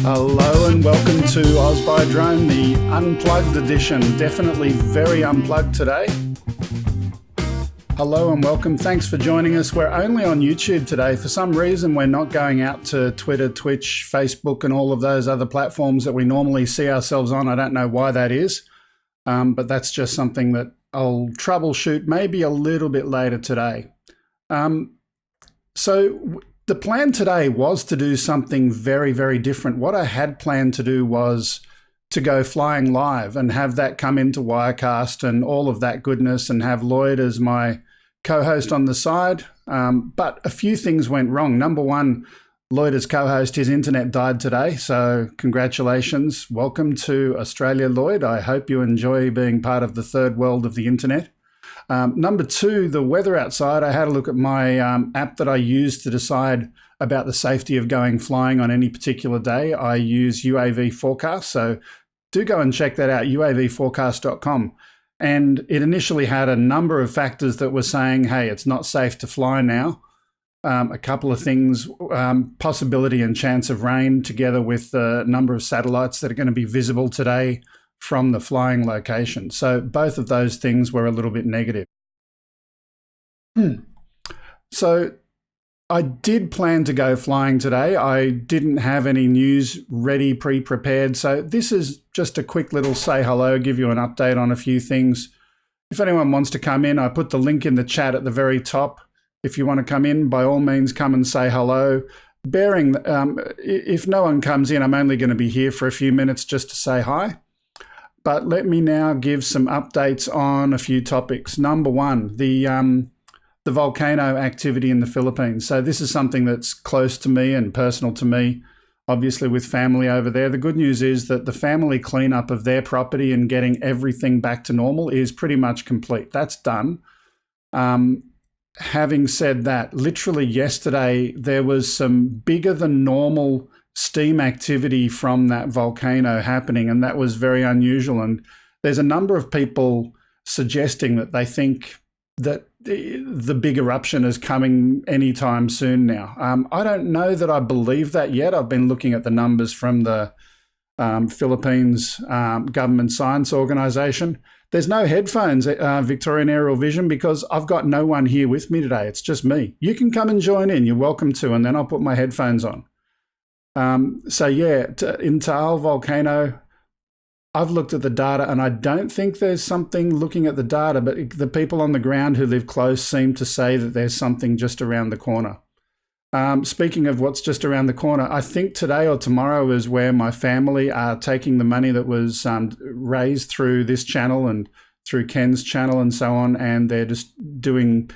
Hello and welcome to Oz by Drone, the unplugged edition. Definitely very unplugged today. Hello and welcome. Thanks for joining us. We're only on YouTube today. For some reason, we're not going out to Twitter, Twitch, Facebook, and all of those other platforms that we normally see ourselves on. I don't know why that is, but that's just something that I'll troubleshoot maybe a little bit later today. So the plan today was to do something very, very different. What I had planned to do was to go flying live and have that come into Wirecast and all of that goodness and have Lloyd as my co-host on the side. But a few things went wrong. Number one, Lloyd as co-host, his internet died today. So congratulations. Welcome to Australia, Lloyd. I hope you enjoy being part of the third world of the internet. Number two, the weather outside. I had a look at my app that I use to decide about the safety of going flying on any particular day. I use UAV Forecast, so do go and check that out, uavforecast.com. And it initially had a number of factors that were saying, hey, it's not safe to fly now. A couple of things, possibility and chance of rain together with the number of satellites that are going to be visible today from the flying location. So both of those things were a little bit negative. So I did plan to go flying today. I didn't have any news ready, pre-prepared. So this is just a quick little say hello, give you an update on a few things. If anyone wants to come in, I put the link in the chat at the very top. If you want to come in, by all means, come and say hello. Bearing, if no one comes in, I'm only going to be here for a few minutes just to say hi. But let me now give some updates on a few topics. Number one, the volcano activity in the Philippines. So this is something that's close to me and personal to me, obviously with family over there. The good news is that the family cleanup of their property and getting everything back to normal is pretty much complete. That's done. Having said that, literally yesterday, there was some bigger than normal steam activity from that volcano happening, and that was very unusual. And there's a number of people suggesting that they think that the big eruption is coming anytime soon now. I don't know that I believe that yet. I've been looking at the numbers from the Philippines Government Science Organization. There's no headphones at Victorian Aerial Vision because I've got no one here with me today. It's just me. You can come and join in. You're welcome to, and then I'll put my headphones on. So yeah, in Taal volcano, I've looked at the data and I don't think there's something looking at the data, but the people on the ground who live close seem to say that there's something just around the corner. Speaking of what's just around the corner, I think today or tomorrow is where my family are taking the money that was raised through this channel and through Ken's channel and so on, and they're just doing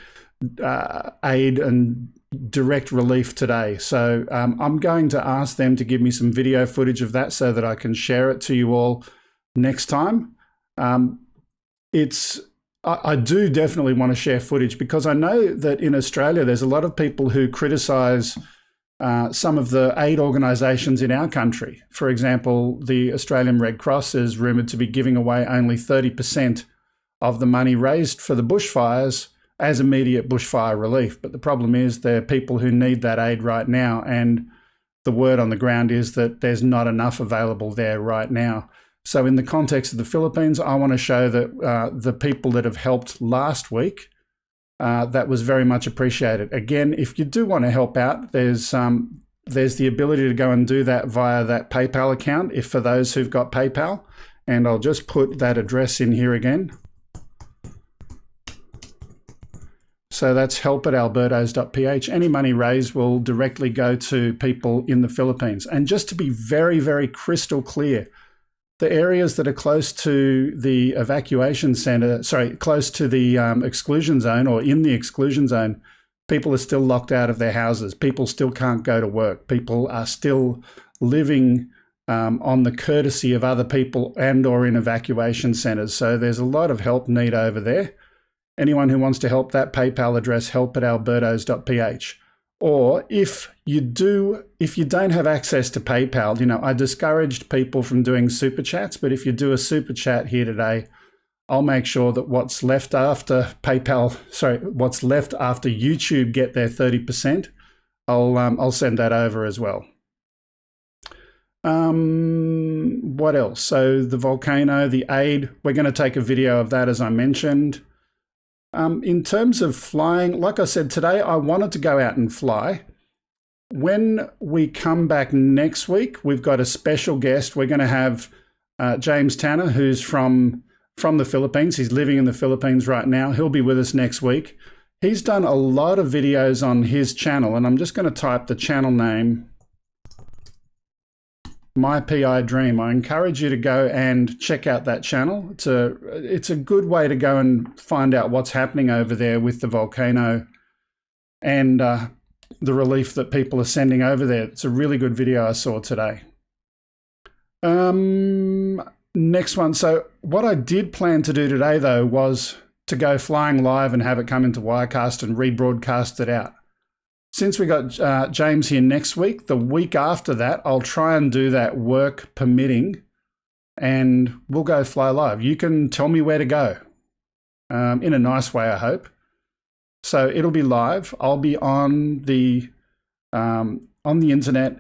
aid and direct relief today. So I'm going to ask them to give me some video footage of that so that I can share it to you all next time. I do definitely want to share footage because I know that in Australia there's a lot of people who criticise some of the aid organisations in our country. For example, the Australian Red Cross is rumoured to be giving away only 30% of the money raised for the bushfires as immediate bushfire relief. But the problem is there are people who need that aid right now, and the word on the ground is that there's not enough available there right now. So in the context of the Philippines, I want to show that the people that have helped last week, that was very much appreciated. Again, if you do want to help out, there's the ability to go and do that via that PayPal account, if for those who've got PayPal. And I'll just put that address in here again. So that's help@albertos.ph. Any money raised will directly go to people in the Philippines. And just to be very, very crystal clear, the areas that are close to the evacuation center, close to the exclusion zone or in the exclusion zone, people are still locked out of their houses. People still can't go to work. People are still living on the courtesy of other people and or in evacuation centers. So there's a lot of help need over there. Anyone who wants to help, that PayPal address, help@albertos.ph. Or if you don't have access to PayPal, I discouraged people from doing super chats, but if you do a super chat here today, I'll make sure that what's left after YouTube get their 30%, I'll send that over as well. What else? So the volcano, the aid, we're going to take a video of that, as I mentioned. In terms of flying, like I said, today I wanted to go out and fly. When we come back next week, we've got a special guest. We're going to have James Tanner, who's from the Philippines. He's living in the Philippines right now. He'll be with us next week. He's done a lot of videos on his channel, and I'm just going to type the channel name, My PI Dream. I encourage you to go and check out that channel. It's a good way to go and find out what's happening over there with the volcano and the relief that people are sending over there. It's a really good video I saw today. Next one. So what I did plan to do today, though, was to go flying live and have it come into Wirecast and rebroadcast it out. Since we got James here next week, the week after that, I'll try and do that, work permitting, and we'll go fly live. You can tell me where to go, in a nice way, I hope. So it'll be live. I'll be on the internet.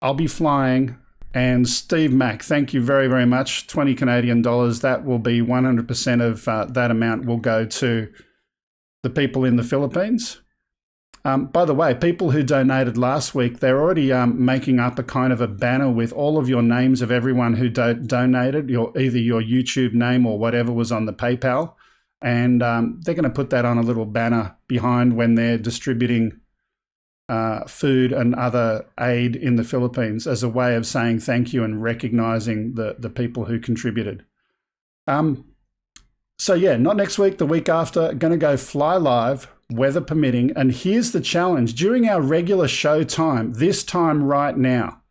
I'll be flying. And Steve Mack, thank you very, very much. 20 Canadian dollars. That will be 100% of that amount will go to the people in the Philippines. By the way, people who donated last week, they're already making up a kind of a banner with all of your names of everyone who donated, either your YouTube name or whatever was on the PayPal. And they're going to put that on a little banner behind when they're distributing food and other aid in the Philippines as a way of saying thank you and recognizing the people who contributed. So yeah, not next week, the week after, going to go fly live, weather permitting. And here's the challenge. During our regular show time, this time right now,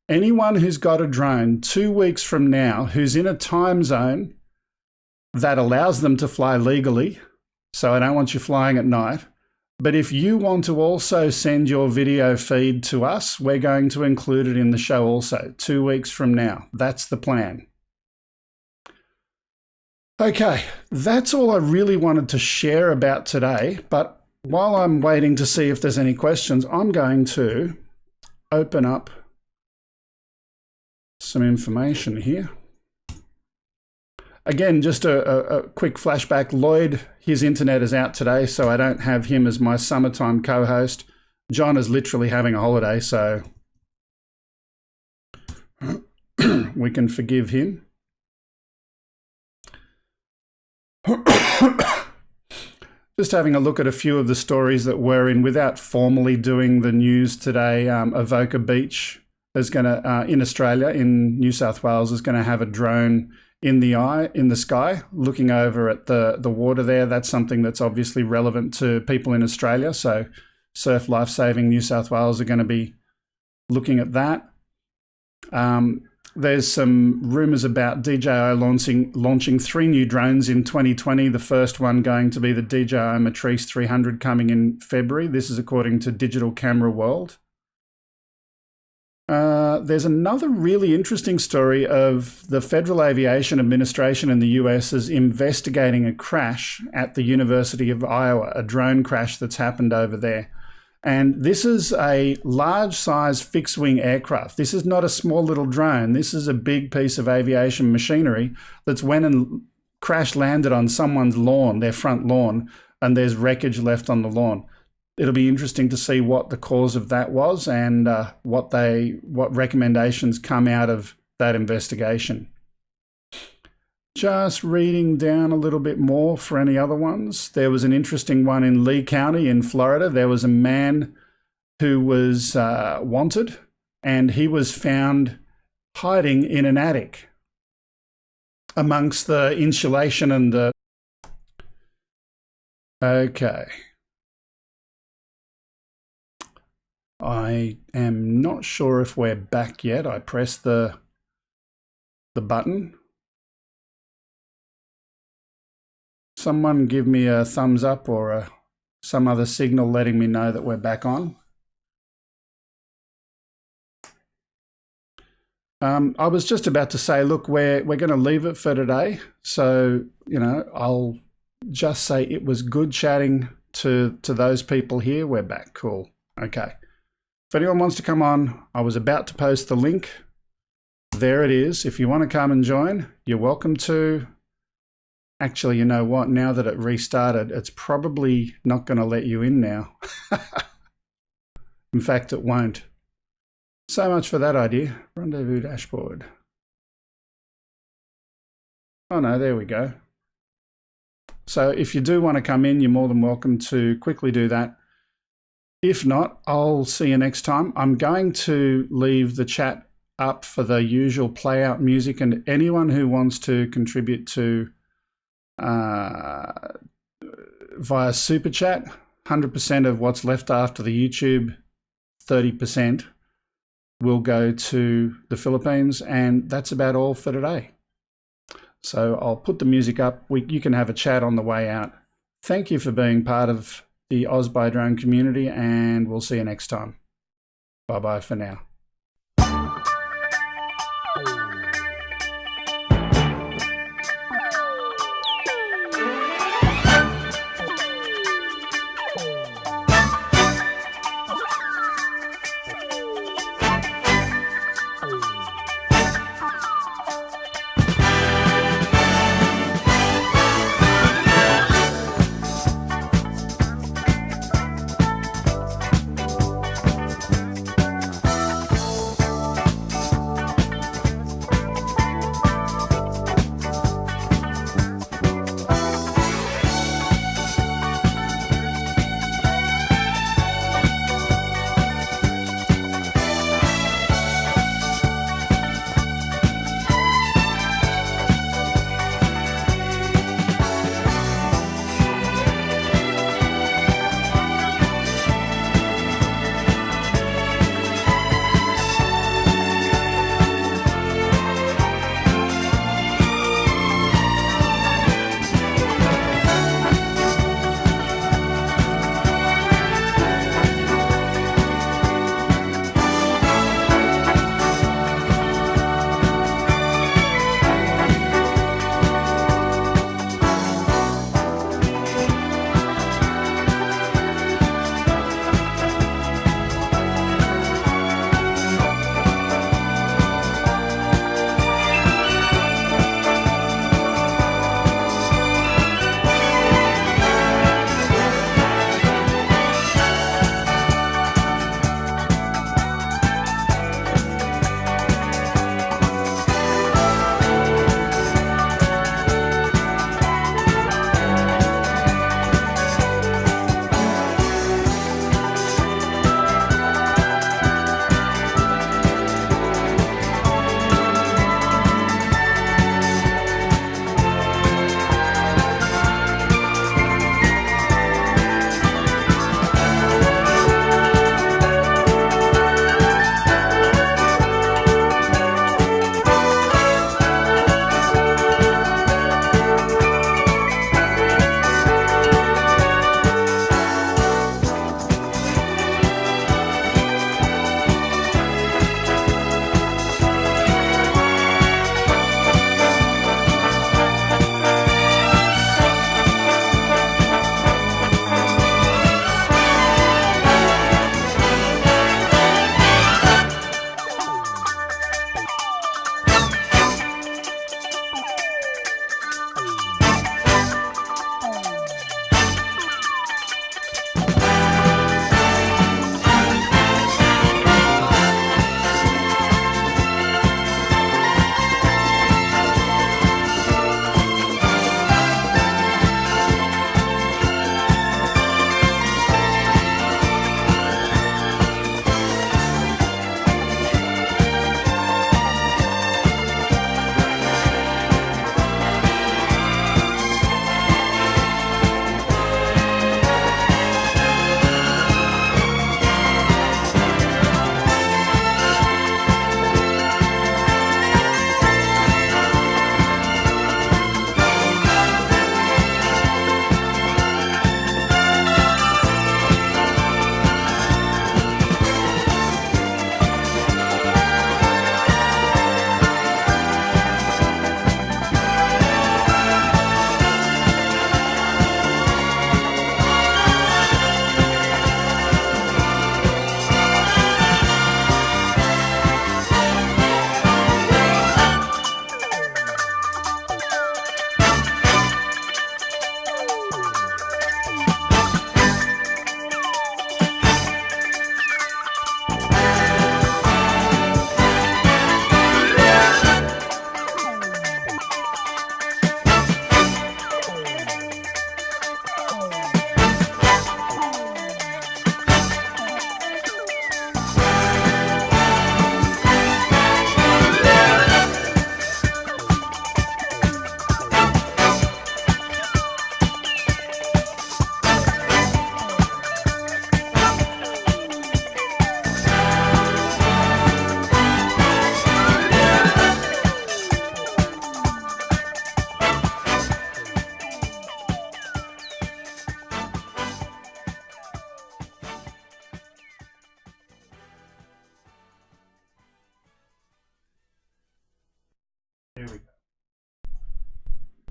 anyone who's got a drone 2 weeks from now, who's in a time zone that allows them to fly legally, so I don't want you flying at night, but if you want to also send your video feed to us, we're going to include it in the show also, 2 weeks from now. That's the plan. Okay, that's all I really wanted to share about today. But while I'm waiting to see if there's any questions, I'm going to open up some information here. Again, just a quick flashback. Lloyd, his internet is out today, so I don't have him as my summertime co-host. John is literally having a holiday, so we can forgive him. Just having a look at a few of the stories that we're in without formally doing the news today. Avoca Beach is going to, in Australia, in New South Wales, is going to have a drone in the sky, looking over at the water there. That's something that's obviously relevant to people in Australia. So Surf Lifesaving New South Wales are going to be looking at that. There's some rumours about DJI launching 3 new drones in 2020. The first one going to be the DJI Matrice 300 coming in February. This is according to Digital Camera World. There's another really interesting story of the Federal Aviation Administration in the US is investigating a crash at the University of Iowa, a drone crash that's happened over there. And this is a large-size fixed-wing aircraft. This is not a small little drone. This is a big piece of aviation machinery that's went and crash landed on someone's lawn, their front lawn, and there's wreckage left on the lawn. It'll be interesting to see what the cause of that was and what recommendations come out of that investigation. Just reading down a little bit more for any other ones. There was an interesting one in Lee County in Florida. There was a man who was wanted, and he was found hiding in an attic amongst the insulation and the... Okay. I am not sure if we're back yet. I pressed the button. Someone give me a thumbs up or some other signal letting me know that we're back on. I was just about to say, look, we're going to leave it for today. So, you know, I'll just say it was good chatting to those people here. We're back. Cool. Okay. If anyone wants to come on, I was about to post the link there it is. If you want to come and join, you're welcome to. Actually, you know what? Now that it restarted, it's probably not going to let you in now. In fact, it won't. So much for that idea. Rendezvous dashboard. Oh no, there we go. So if you do want to come in, you're more than welcome to quickly do that. If not, I'll see you next time. I'm going to leave the chat up for the usual play out music, and anyone who wants to contribute to via Super Chat, 100% of what's left after the YouTube 30% will go to the Philippines, and that's about all for today. So I'll put the music up. You can have a chat on the way out. Thank you for being part of the Oz by Drone community, and we'll see you next time. Bye-bye for now.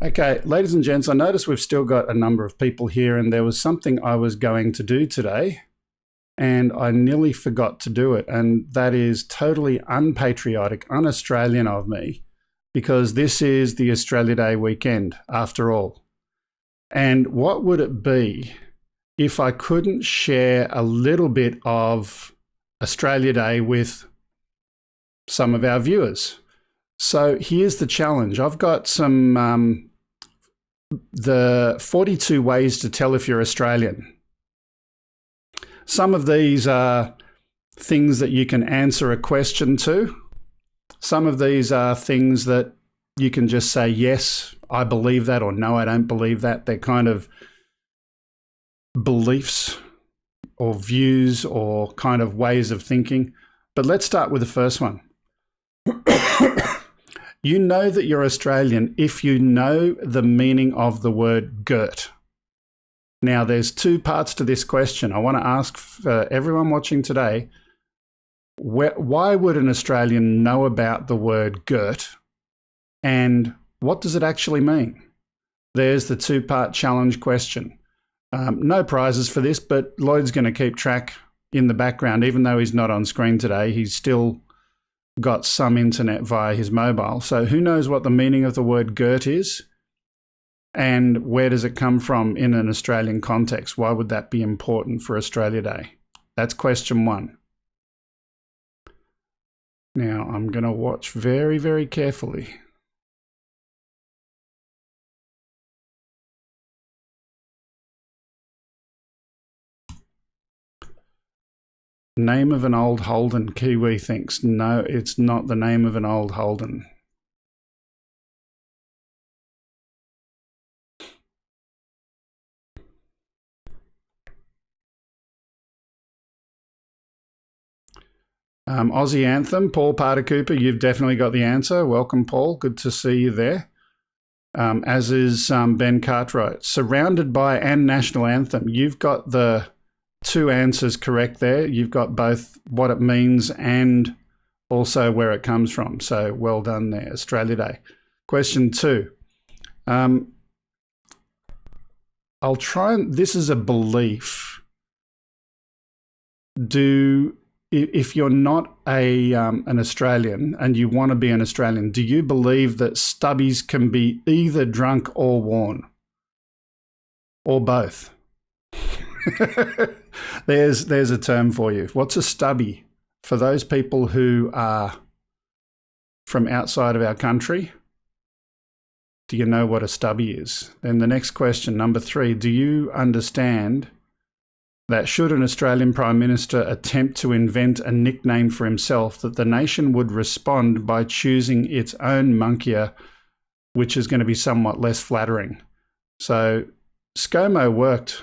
Okay, ladies and gents, I notice we've still got a number of people here, and there was something I was going to do today, and I nearly forgot to do it, and that is totally unpatriotic, un-Australian of me, because this is the Australia Day weekend, after all. And what would it be if I couldn't share a little bit of Australia Day with some of our viewers? So here's the challenge. I've got some the 42 ways to tell if you're Australian. Some of these are things that you can answer a question to. Some of these are things that you can just say, yes, I believe that, or no, I don't believe that. They're kind of beliefs or views or kind of ways of thinking. But let's start with the first one. You know that you're Australian if you know the meaning of the word girt. Now, there's two parts to this question. I want to ask for everyone watching today, why would an Australian know about the word girt, and what does it actually mean? There's the two-part challenge question. No prizes for this, but Lloyd's going to keep track in the background. Even though he's not on screen today, he's still got some internet via his mobile. So who knows what the meaning of the word girt is, and where does it come from in an Australian context? Why would that be important for Australia Day? That's question one. Now I'm going to watch very, very carefully. Name of an old Holden, Kiwi thinks. No, it's not the name of an old Holden. Aussie Anthem, Paul Parter Cooper, you've definitely got the answer. Welcome, Paul. Good to see you there. As is Ben Cartwright. Surrounded by and National Anthem. You've got the two answers correct there. You've got both what it means and also where it comes from. So well done there, Australia Day. Question two. I'll try and, this is a belief. If you're not an Australian and you want to be an Australian, do you believe that stubbies can be either drunk or worn? Or both? There's a term for you. What's a stubby? For those people who are from outside of our country, do you know what a stubby is? Then the next question, number three, do you understand that should an Australian Prime Minister attempt to invent a nickname for himself, that the nation would respond by choosing its own monkier, which is going to be somewhat less flattering? So ScoMo worked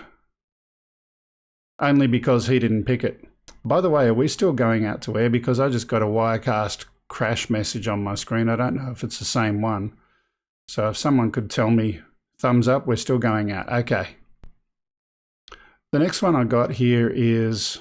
only because he didn't pick it. By the way, are we still going out to air? Because I just got a Wirecast crash message on my screen. I don't know if it's the same one. So if someone could tell me, thumbs up, we're still going out. Okay. The next one I got here is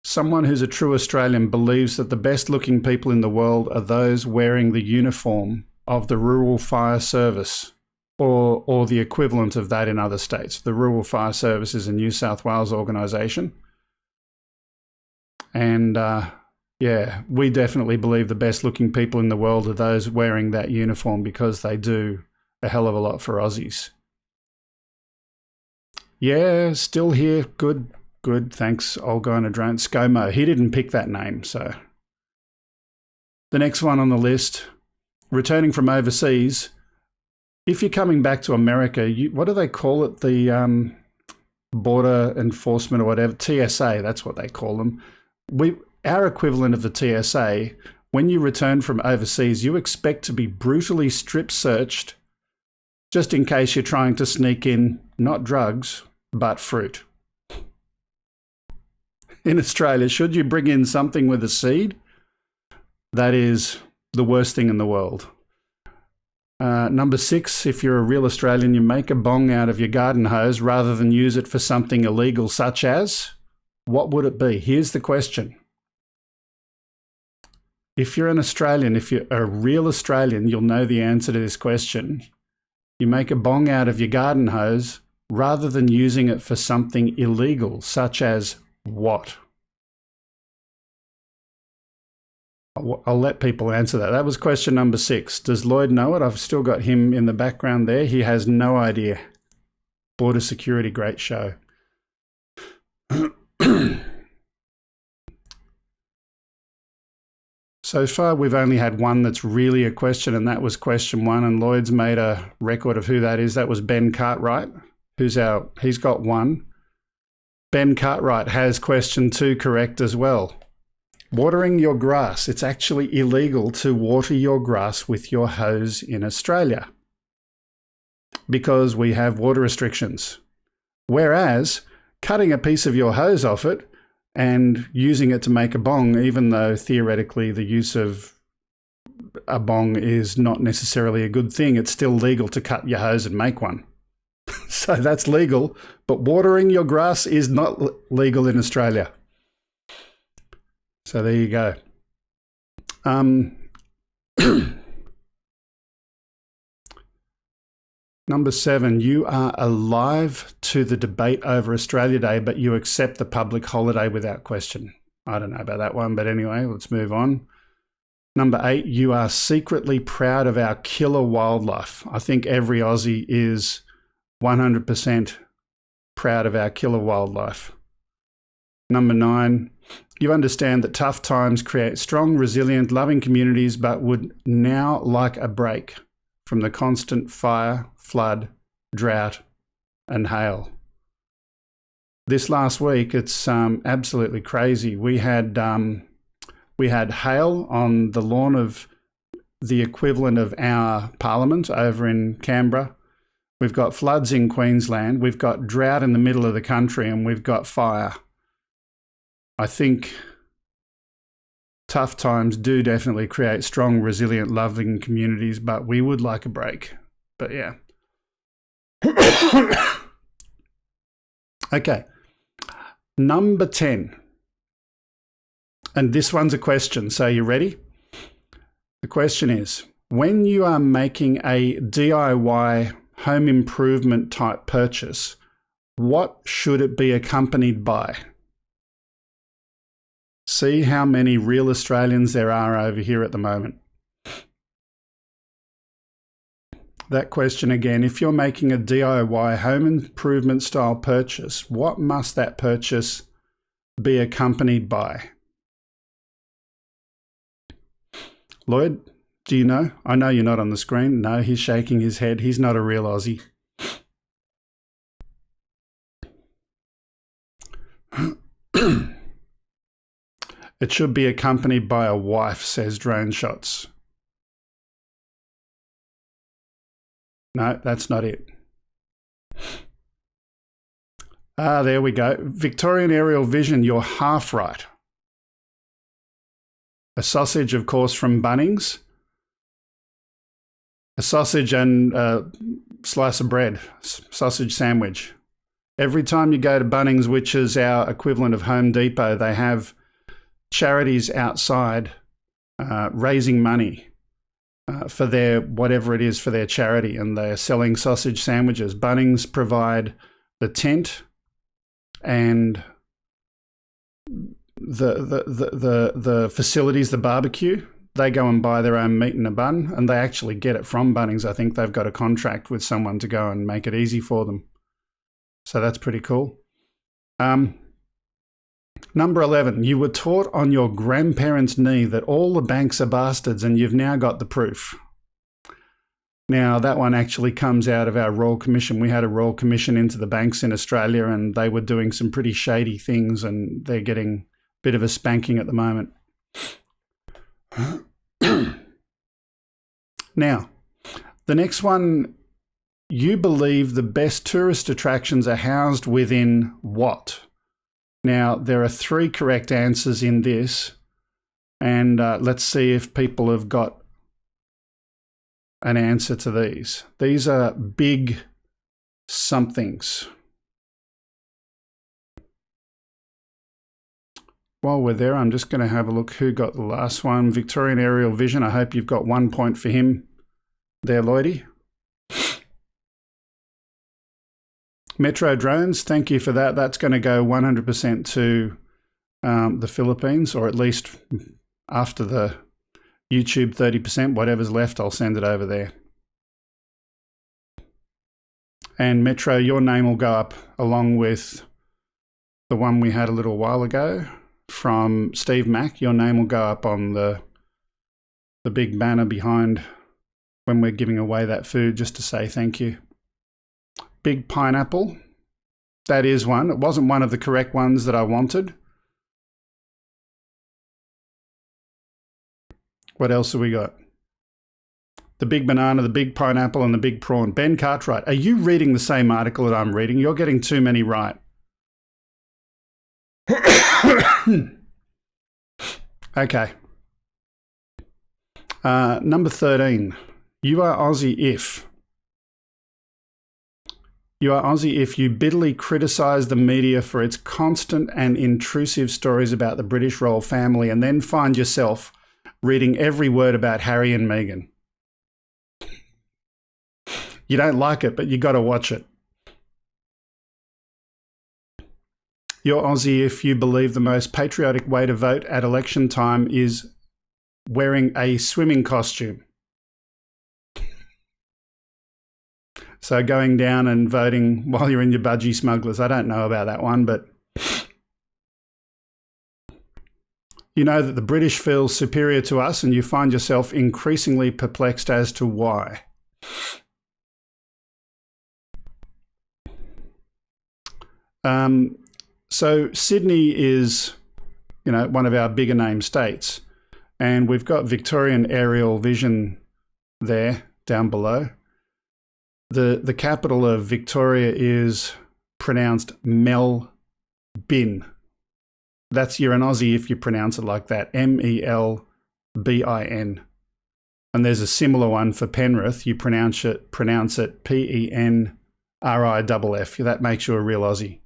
someone who's a true Australian believes that the best looking people in the world are those wearing the uniform of the Rural Fire Service, or the equivalent of that in other states. The Rural Fire Service is a New South Wales organisation. And yeah, we definitely believe the best looking people in the world are those wearing that uniform, because they do a hell of a lot for Aussies. Yeah, still here. Good, good. Thanks, Olga and a drone. ScoMo. He didn't pick that name, so. The next one on the list, returning from overseas. If you're coming back to America, what do they call it? The border enforcement or whatever, TSA, that's what they call them. Our equivalent of the TSA, when you return from overseas, you expect to be brutally strip searched, just in case you're trying to sneak in not drugs, but fruit. In Australia, should you bring in something with a seed, that is the worst thing in the world. Number 6, if you're a real Australian, you make a bong out of your garden hose rather than use it for something illegal, such as, what would it be? Here's the question. If you're an Australian, if you're a real Australian, you'll know the answer to this question. You make a bong out of your garden hose rather than using it for something illegal, such as what? I'll let people answer that. That was question number 6. Does Lloyd know it? I've still got him in the background there. He has no idea. Border Security, great show. So far, we've only had one that's really a question, and that was question 1, and Lloyd's made a record of who that is. That was Ben Cartwright, he's got 1. Ben Cartwright has question 2 correct as well. Watering your grass. It's actually illegal to water your grass with your hose in Australia because we have water restrictions. Whereas cutting a piece of your hose off it and using it to make a bong, even though theoretically the use of a bong is not necessarily a good thing, it's still legal to cut your hose and make one. So that's legal, but watering your grass is not legal in Australia. So there you go. Number 7, you are alive to the debate over Australia Day, but you accept the public holiday without question. I don't know about that one, but anyway, let's move on. Number 8, you are secretly proud of our killer wildlife. I think every Aussie is 100% proud of our killer wildlife. Number 9, you understand that tough times create strong, resilient, loving communities, but would now like a break from the constant fire, flood, drought, and hail. This last week, it's absolutely crazy. We had hail on the lawn of the equivalent of our parliament over in Canberra. We've got floods in Queensland. We've got drought in the middle of the country, and we've got fire. I think tough times do definitely create strong, resilient, loving communities, but we would like a break. But yeah. Okay. Number 10. And this one's a question, so you ready? The question is, when you are making a DIY home improvement type purchase, what should it be accompanied by? See how many real Australians there are over here at the moment. That question again, if you're making a DIY home improvement style purchase, what must that purchase be accompanied by? Lloyd, do you know? I know you're not on the screen. No, he's shaking his head. He's not a real Aussie. It should be accompanied by a wife, says Drone Shots. No, that's not it. There we go. Victorian Aerial Vision, you're half right. A sausage, of course, from Bunnings. A sausage and a slice of bread, sausage sandwich. Every time you go to Bunnings, which is our equivalent of Home Depot, they have charities outside raising money for their, whatever it is for their charity, and they're selling sausage sandwiches. Bunnings provide the tent and the facilities, the barbecue. They go and buy their own meat in a bun, and they actually get it from Bunnings. I think they've got a contract with someone to go and make it easy for them. So that's pretty cool. Number 11, you were taught on your grandparents' knee that all the banks are bastards, and you've now got the proof. Now, that one actually comes out of our Royal Commission. We had a Royal Commission into the banks in Australia, and they were doing some pretty shady things, and they're getting a bit of a spanking at the moment. Now, the next one, you believe the best tourist attractions are housed within what? Now, there are 3 correct answers in this, and let's see if people have got an answer to these. These are big somethings. while we're there, I'm just going to have a look who got the last one. Victorian Aerial Vision, I hope you've got 1 point for him there, Lloydie. Metro Drones, thank you for that. That's going to go 100% to the Philippines, or at least after the YouTube 30%, whatever's left, I'll send it over there. And Metro, your name will go up along with the one we had a little while ago from Steve Mack. Your name will go up on the big banner behind when we're giving away that food, just to say thank you. Big Pineapple, that is one. It wasn't one of the correct ones that I wanted. What else have we got? The Big Banana, the Big Pineapple, and the Big Prawn. Ben Cartwright, are you reading the same article that I'm reading? You're getting too many right. Okay. Number 13. You are Aussie if. You are Aussie if you bitterly criticise the media for its constant and intrusive stories about the British royal family and then find yourself reading every word about Harry and Meghan. You don't like it, but you got to watch it. You're Aussie if you believe the most patriotic way to vote at election time is wearing a swimming costume. So going down and voting while you're in your budgie smugglers. I don't know about that one, but you know that the British feel superior to us and you find yourself increasingly perplexed as to why. So Sydney is, you know, one of our bigger name states, and we've got Victorian Aerial Vision there down below. The capital of Victoria is pronounced Melbin. You're an Aussie if you pronounce it like that, Melbin. And there's a similar one for Penrith. You pronounce it Penriff. That makes you a real Aussie.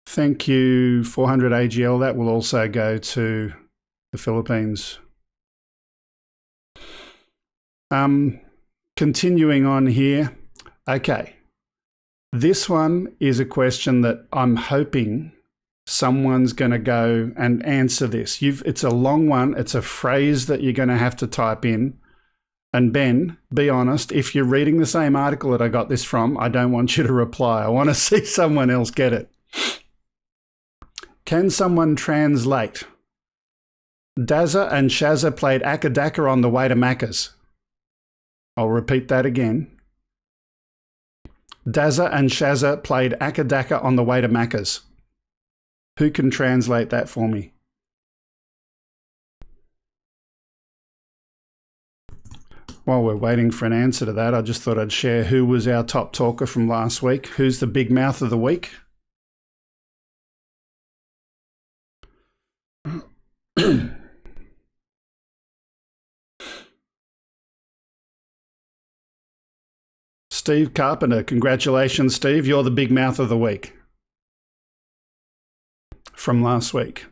Thank you, 400 AGL. That will also go to the Philippines. Continuing on here. Okay. This one is a question that I'm hoping someone's going to go and answer this. It's a long one. It's a phrase that you're going to have to type in. And Ben, be honest, if you're reading the same article that I got this from, I don't want you to reply. I want to see someone else get it. Can someone translate? Dazza and Shazza played Akadaka on the way to Macca's. I'll repeat that again. Dazza and Shazza played Akadaka on the way to Macca's. Who can translate that for me? While we're waiting for an answer to that, I just thought I'd share who was our top talker from last week. Who's the big mouth of the week? Steve Carpenter. Congratulations, Steve. You're the big mouth of the week from last week.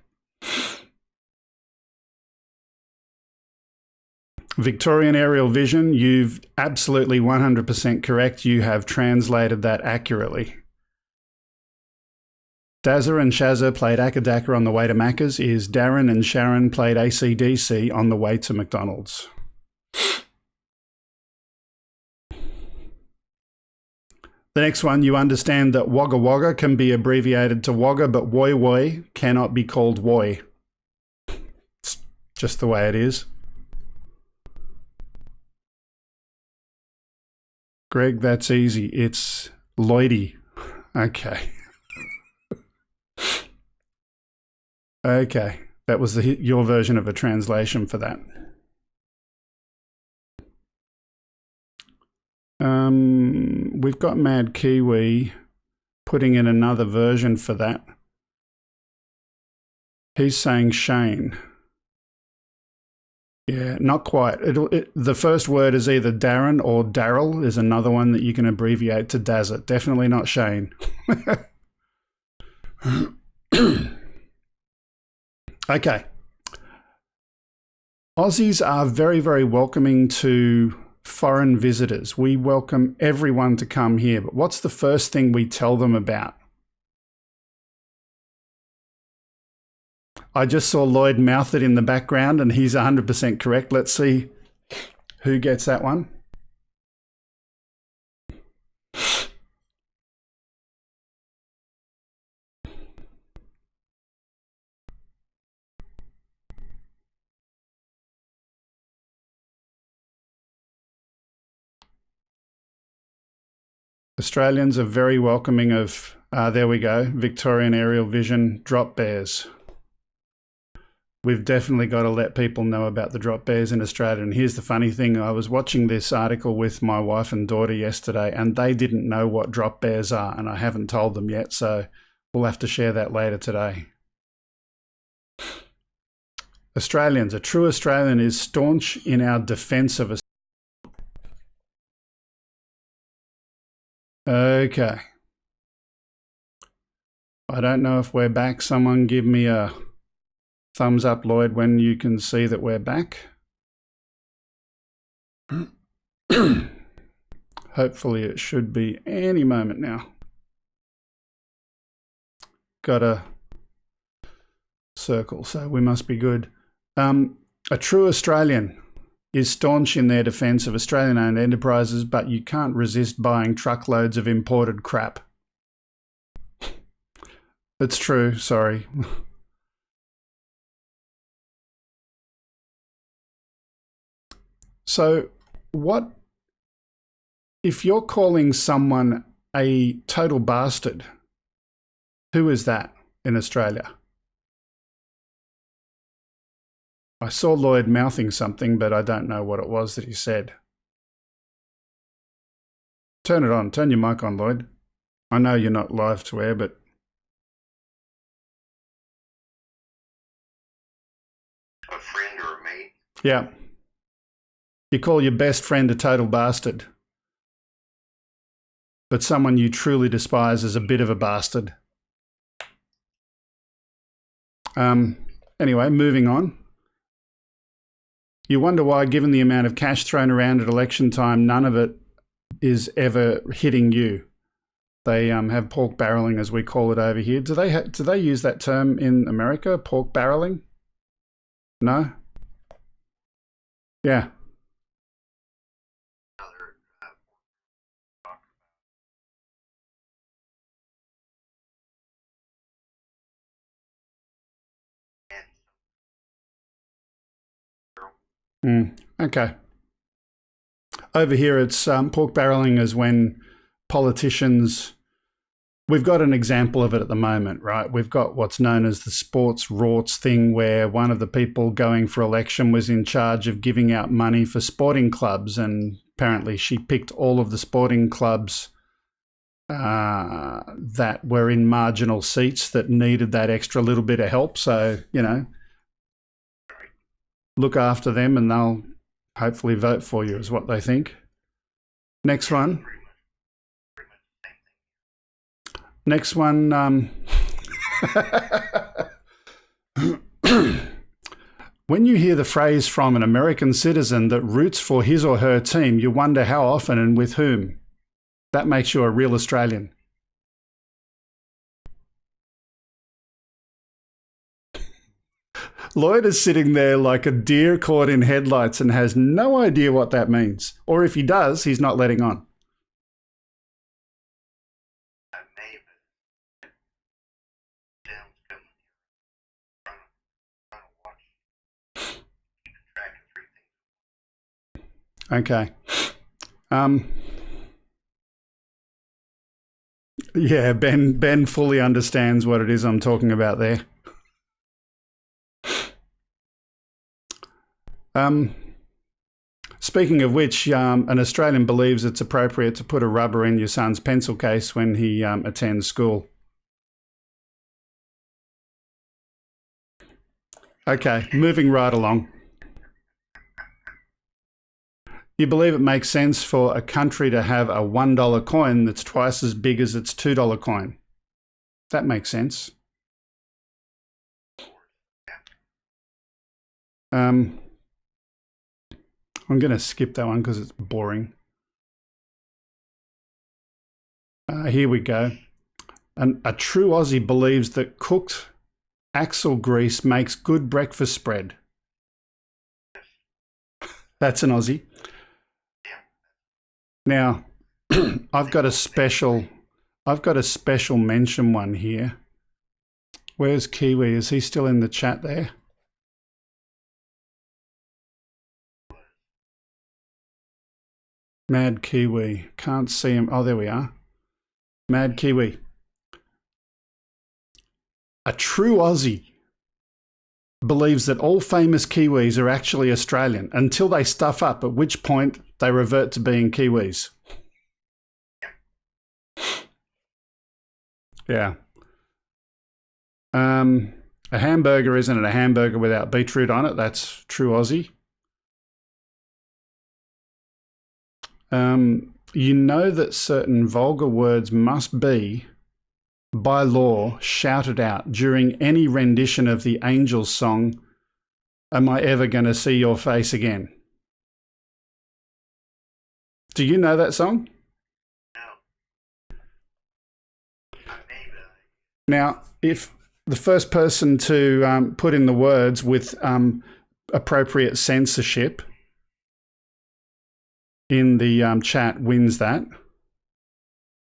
Victorian Aerial Vision, you've absolutely 100% correct. You have translated that accurately. Dazza and Shazza played Akadaka on the way to Macca's is Darren and Sharon played AC/DC on the way to McDonald's. The next one, you understand that Wagga Wagga can be abbreviated to Wagga, but Woi Woi cannot be called Woi. It's just the way it is. Greg, that's easy. It's Lloydie. Okay. Okay. That was your version of a translation for that. We've got Mad Kiwi putting in another version for that. He's saying Shane. Yeah, not quite. The first word is either Darren or Daryl is another one that you can abbreviate to Dazzit. Definitely not Shane. Okay. Aussies are very, very welcoming to foreign visitors. We welcome everyone to come here. But what's the first thing we tell them about? I just saw Lloyd mouth it in the background and he's 100% correct. Let's see who gets that one. Australians are very welcoming of, there we go, Victorian aerial vision drop bears. We've definitely got to let people know about the drop bears in Australia. And here's the funny thing. I was watching this article with my wife and daughter yesterday, and they didn't know what drop bears are, and I haven't told them yet, so we'll have to share that later today. Australians. A true Australian is staunch in our defence of us. Okay. I don't know if we're back. Someone give me a thumbs up, Lloyd, when you can see that we're back. Hopefully it should be any moment now. Got a circle, so we must be good. A true Australian is staunch in their defence of Australian-owned enterprises, but you can't resist buying truckloads of imported crap. It's true, sorry. So what if you're calling someone a total bastard? Who is that in Australia? I saw Lloyd mouthing something, but I don't know what it was that he said. Turn it on. Turn your mic on, Lloyd. I know you're not live to air, but... A friend or a mate? Yeah. You call your best friend a total bastard. But someone you truly despise is a bit of a bastard. Anyway, moving on. You wonder why, given the amount of cash thrown around at election time, none of it is ever hitting you. They have pork barreling, as we call it over here. Do they use that term in America, pork barreling? No? Yeah. Okay. Over here, it's pork barreling is when politicians... We've got an example of it at the moment, right? We've got what's known as the sports rorts thing, where one of the people going for election was in charge of giving out money for sporting clubs, and apparently she picked all of the sporting clubs that were in marginal seats that needed that extra little bit of help. So, you know, look after them and they'll hopefully vote for you, is what they think. Next one. Next one. When you hear the phrase from an American citizen that roots for his or her team, you wonder how often and with whom. That makes you a real Australian. Lloyd is sitting there like a deer caught in headlights and has no idea what that means. Or if he does, he's not letting on. Okay. Yeah, Ben fully understands what it is I'm talking about there. Speaking of which, an Australian believes it's appropriate to put a rubber in your son's pencil case when he attends school. Okay, moving right along. You believe it makes sense for a country to have a $1 coin that's twice as big as its $2 coin. That makes sense. I'm going to skip that one because it's boring. Here we go. A true Aussie believes that cooked axle grease makes good breakfast spread. That's an Aussie. Now, I've got a special mention one here. Where's Kiwi? Is he still in the chat there? Mad Kiwi. Can't see him. Oh, there we are. Mad Kiwi. A true Aussie believes that all famous Kiwis are actually Australian until they stuff up, at which point they revert to being Kiwis. Yeah. A hamburger isn't a hamburger without beetroot on it. That's true Aussie. You know that certain vulgar words must be, by law, shouted out during any rendition of the Angels song, Am I Ever Gonna See Your Face Again? Do you know that song? No. Now, if the first person to put in the words with appropriate censorship in the chat wins that.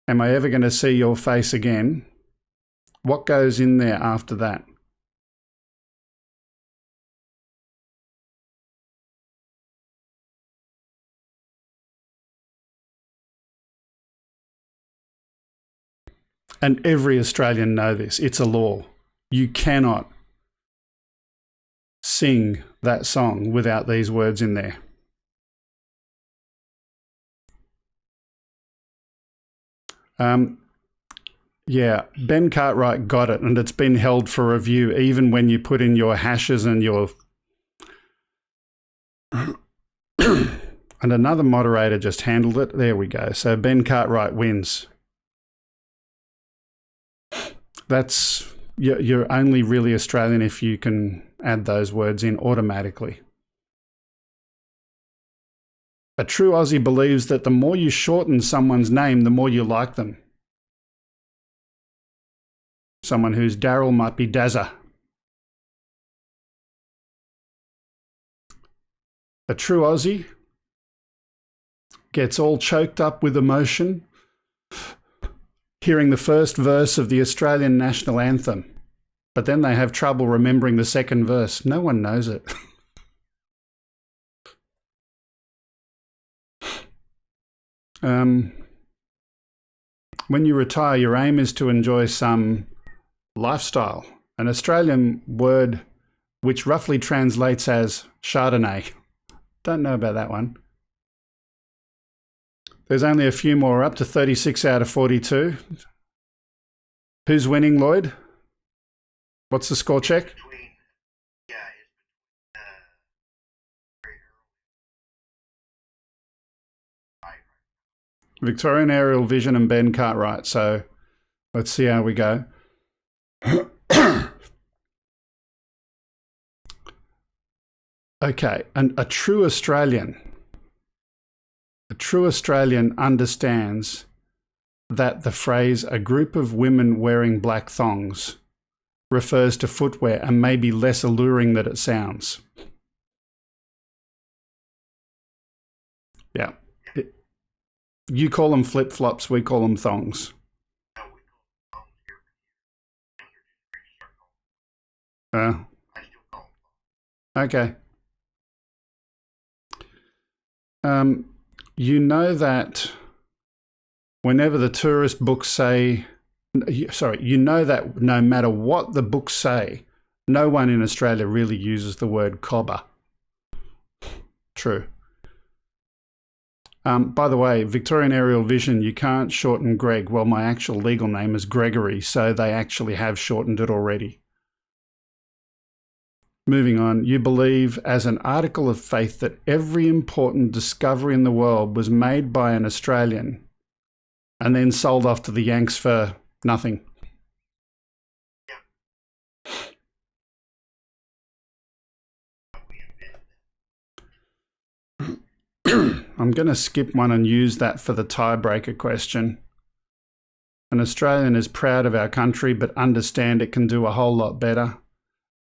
Am I ever going to see your face again? What goes in there after that? And every Australian know this. It's a law. You cannot sing that song without these words in there. Yeah, Ben Cartwright got it, and it's been held for review even when you put in your hashes and your... and another moderator just handled it. There we go. So Ben Cartwright wins. That's... You're only really Australian if you can add those words in automatically. A true Aussie believes that the more you shorten someone's name, the more you like them. Someone who's Daryl might be Dazza. A true Aussie gets all choked up with emotion hearing the first verse of the Australian national anthem, but then they have trouble remembering the second verse. No one knows it. When you retire, your aim is to enjoy some lifestyle. An Australian word which roughly translates as Chardonnay. Don't know about that one. There's only a few more, up to 36 out of 42. Who's winning, Lloyd? What's the score check? Victorian Aerial Vision and Ben Cartwright. So let's see how we go. Okay, and a true Australian understands that the phrase "a group of women wearing black thongs" refers to footwear and may be less alluring than it sounds. Yeah. You call them flip-flops, we call them thongs. Okay. You know that whenever the tourist books say, you know that no matter what the books say, no one in Australia really uses the word cobber. True. By the way, Victorian Aerial Vision, you can't shorten Greg. Well, my actual legal name is Gregory, so they actually have shortened it already. Moving on, you believe as an article of faith that every important discovery in the world was made by an Australian and then sold off to the Yanks for nothing. I'm going to skip one and use that for the tiebreaker question. An Australian is proud of our country but understand it can do a whole lot better.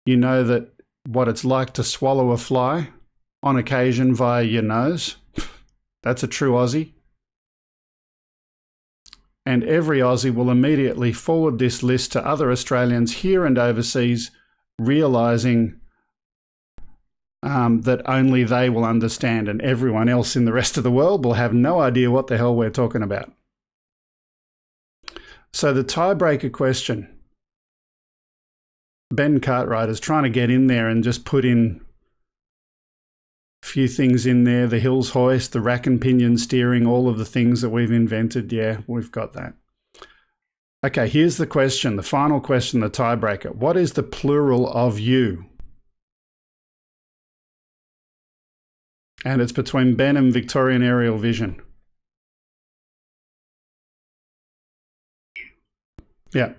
You know that what it's like to swallow a fly, on occasion via your nose. That's a true Aussie. And every Aussie will immediately forward this list to other Australians here and overseas, realising that only they will understand and everyone else in the rest of the world will have no idea what the hell we're talking about. So the tiebreaker question. Ben Cartwright is trying to get in there and just put in a few things in there. The Hills hoist, the rack and pinion steering, all of the things that we've invented. Yeah, we've got that. Okay, here's the question, the final question, the tiebreaker. What is the plural of you? And it's between Ben and Victorian Aerial Vision. Yeah.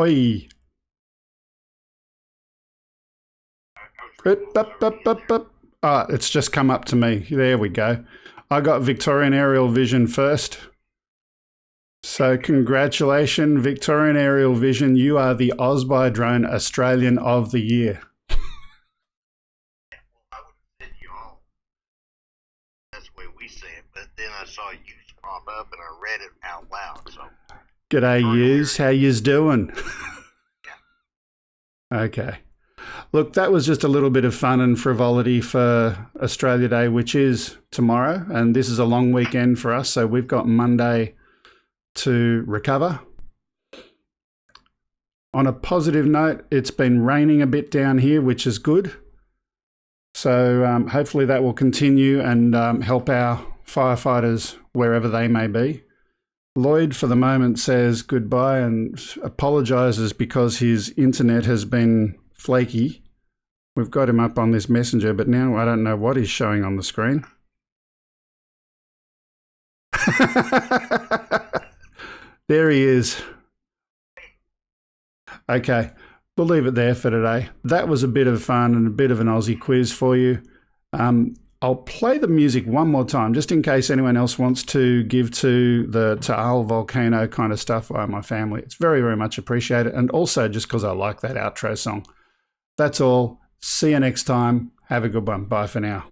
Oi. It's just come up to me. There we go. I got Victorian Aerial Vision first. So congratulations, Victorian Aerial Vision. You are the Huseby Drone Australian of the Year. I would have said you all. That's the way we say it. But then I saw you pop up and I read it out loud. So. G'day, yous. How yous doing? Okay. Look, that was just a little bit of fun and frivolity for Australia Day, which is tomorrow. And this is a long weekend for us. So we've got Monday to recover. On a positive note, it's been raining a bit down here, which is good. So hopefully that will continue and help our firefighters wherever they may be. Lloyd, for the moment, says goodbye and apologises because his internet has been flaky. We've got him up on this messenger, but now I don't know what he's showing on the screen. There he is. Okay, we'll leave it there for today. That was a bit of fun and a bit of an Aussie quiz for you. I'll play the music one more time, just in case anyone else wants to give to the Ta'al volcano kind of stuff via my family. It's very, very much appreciated. And also just because I like that outro song. That's all. See you next time. Have a good one. Bye for now.